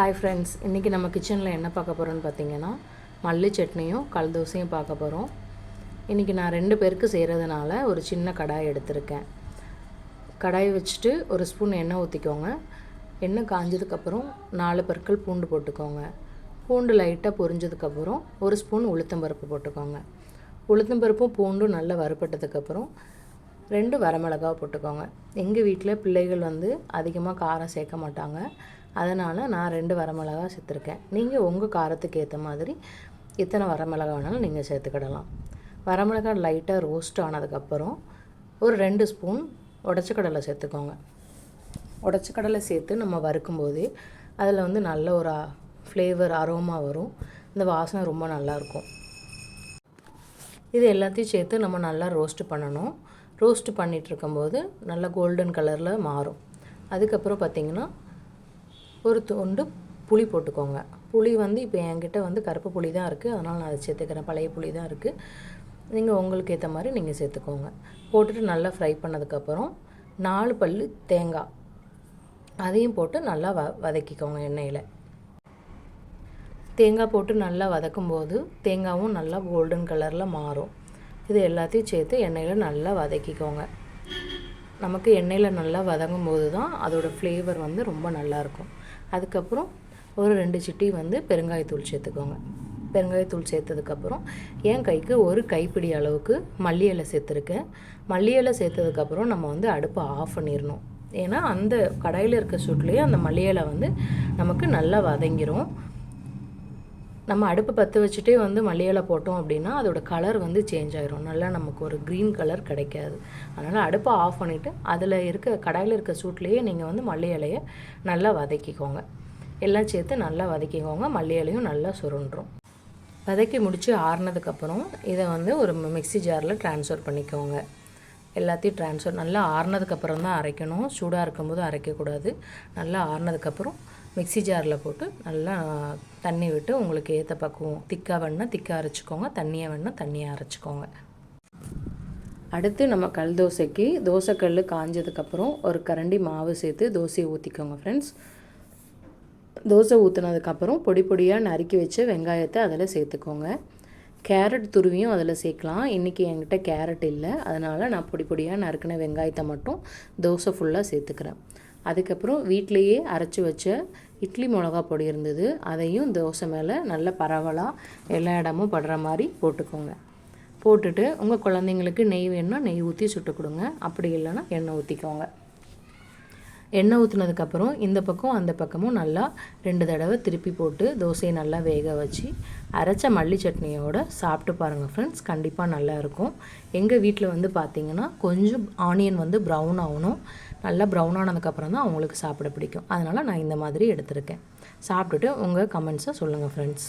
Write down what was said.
Hi friends, இன்றைக்கி நம்ம கிச்சனில் என்ன பார்க்க போகிறோன்னு பார்த்தீங்கன்னா மல்லி சட்னியும் கல் தோசையும் பார்க்க போகிறோம். இன்றைக்கி நான் 2 பேருக்கு செய்கிறதுனால ஒரு சின்ன கடாய் எடுத்திருக்கேன். கடாய் வச்சுட்டு ஒரு ஸ்பூன் எண்ணெய் ஊற்றிக்கோங்க. எண்ணெய் காஞ்சதுக்கப்புறம் 4 பற்கள் பூண்டு போட்டுக்கோங்க. பூண்டு லைட்டாக பொரிஞ்சதுக்கப்புறம் ஒரு ஸ்பூன் உளுத்தம்பருப்பு போட்டுக்கோங்க. உளுத்தம்பருப்பும் பூண்டும் நல்லா வறுபட்டதுக்கப்புறம் 2 வரமிளகா போட்டுக்கோங்க. எங்கள் வீட்டில் பிள்ளைகள் அதிகமாக காரம் சேர்க்க மாட்டாங்க, அதனால் நான் 2 வரமிளகா சேர்த்துருக்கேன். நீங்கள் உங்கள் காரத்துக்கு ஏற்ற மாதிரி எத்தனை வரமிளகா வேணாலும் நீங்கள் சேர்த்துக்கிடலாம். வரமிளகா லைட்டாக ரோஸ்ட் ஆனதுக்கப்புறம் ஒரு 2 ஸ்பூன் உடச்ச கடலை சேர்த்துக்கோங்க. உடச்ச கடலை சேர்த்து நம்ம வறுக்கும்போதே அதில் நல்ல ஒரு ஃப்ளேவர் அரோமா வரும். இந்த வாசனை ரொம்ப நல்லாயிருக்கும். இது எல்லாத்தையும் சேர்த்து நம்ம நல்லா ரோஸ்ட் பண்ணணும். ரோஸ்ட் பண்ணிகிட்ருக்கும்போது நல்லா கோல்டன் கலரில் மாறும். அதுக்கப்புறம் பார்த்திங்கன்னா ஒரு துண்டு புளி போட்டுக்கோங்க. புளி இப்போ என்கிட்ட கருப்பு புளி தான் இருக்குது, அதனால் நான் அதை சேர்த்துக்கிறேன். பழைய புளி தான் இருக்குது. நீங்கள் உங்களுக்கு ஏற்ற மாதிரி நீங்கள் சேர்த்துக்கோங்க. போட்டுட்டு நல்லா ஃப்ரை பண்ணதுக்கப்புறம் 4 பல் தேங்காய் அதையும் போட்டு நல்லா வதக்கிக்கோங்க. எண்ணெயில் தேங்காய் போட்டு நல்லா வதக்கும்போது தேங்காயும் நல்லா கோல்டன் கலரில் மாறும். இது எல்லாத்தையும் சேர்த்து எண்ணெயில் நல்லா வதக்கிக்கோங்க. நமக்கு எண்ணெயில் நல்லா வதங்கும் போது தான் அதோடய ஃப்ளேவர் ரொம்ப நல்லாயிருக்கும். அதுக்கப்புறம் ஒரு 2 சிட்டி பெருங்காயத்தூள் சேர்த்துக்கோங்க. பெருங்காயத்தூள் சேர்த்ததுக்கப்புறம் என் கைக்கு ஒரு கைப்பிடி அளவுக்கு மல்லி இலை சேர்த்துருக்கேன். மல்லி இலை சேர்த்ததுக்கப்புறம் நம்ம அடுப்பை ஆஃப் பண்ணிடணும். ஏன்னா அந்த கடாயில் இருக்க சூட்லேயே அந்த மல்லி இலை நமக்கு நல்லா வதங்கிரும். நம்ம அடுப்பு பற்ற வச்சுட்டே மல்லி இலை போட்டோம் அப்படின்னா அதோடய கலர் சேஞ்ச் ஆகிரும். நல்லா நமக்கு ஒரு க்ரீன் கலர் கிடைக்காது. அதனால் அடுப்பை ஆஃப் பண்ணிவிட்டு அதில் கடாயில் இருக்க சூட்லேயே நீங்கள் மல்லி இலையை நல்லா வதக்கிக்கோங்க. எல்லாம் சேர்த்து நல்லா வதக்கிக்கோங்க. மல்லி இலையும் நல்லா சுருண்டுரும். வதக்கி முடித்து ஆறுனதுக்கப்புறம் இதை ஒரு மிக்ஸி ஜாரில் ட்ரான்ஸ்ஃபர் பண்ணிக்கோங்க. எல்லாத்தையும் நல்லா ஆறுனதுக்கப்புறம் தான் அரைக்கணும். சூடாக இருக்கும்போது அரைக்கக்கூடாது. நல்லா ஆறுனதுக்கப்புறம் மிக்ஸி ஜாரில் போட்டு நல்லா தண்ணி விட்டு உங்களுக்கு ஏற்ற பக்குவம் திக்காக வேணுன்னா திக்காக அரைச்சிக்கோங்க, தண்ணியாக வேணுன்னா தண்ணியாக அரைச்சிக்கோங்க. அடுத்து நம்ம கல் தோசைக்கு தோசைக்கல் காஞ்சதுக்கப்புறம் ஒரு கரண்டி மாவு சேர்த்து தோசையை ஊற்றிக்கோங்க ஃப்ரெண்ட்ஸ். தோசை ஊற்றுனதுக்கப்புறம் பொடி பொடியாக நறுக்கி வச்ச வெங்காயத்தை அதில் சேர்த்துக்கோங்க. கேரட் துருவியும் அதில் சேர்க்கலாம். இன்றைக்கி என்கிட்ட கேரட் இல்லை, அதனால் நான் பொடி பொடியாக நறுக்கின வெங்காயத்தை மட்டும் தோசை ஃபுல்லாக சேர்த்துக்கிறேன். அதுக்கப்புறம் வீட்டிலையே அரைச்சி வச்ச இட்லி மிளகா பொடி இருந்தது, அதையும் தோசை மேலே நல்ல பரவலாக எல்லா இடமும் படுற மாதிரி போட்டுக்கோங்க. போட்டுட்டு உங்கள் குழந்தைங்களுக்கு நெய் வேணுன்னா நெய் ஊற்றி சுட்டு கொடுங்க. அப்படி இல்லைன்னா எண்ணெய் ஊற்றிக்கோங்க. எண்ணெய் ஊற்றுனதுக்கப்புறம் இந்த பக்கம் அந்த பக்கமும் நல்லா 2 தடவை திருப்பி போட்டு தோசையை நல்லா வேக வச்சு அரைச்ச மல்லி சட்னியோடு சாப்பிட்டு பாருங்கள் ஃப்ரெண்ட்ஸ். கண்டிப்பாக நல்லாயிருக்கும். எங்கள் வீட்டில் பார்த்திங்கன்னா கொஞ்சம் ஆனியன் ப்ரௌன் ஆகணும். நல்லா ப்ரௌன் ஆனதுக்கப்புறம் தான் அவங்களுக்கு சாப்பிட பிடிக்கும். அதனால் நான் இந்த மாதிரி எடுத்திருக்கேன். சாப்பிட்டுட்டு உங்கள் கமெண்ட்ஸை சொல்லுங்கள் ஃப்ரெண்ட்ஸ்.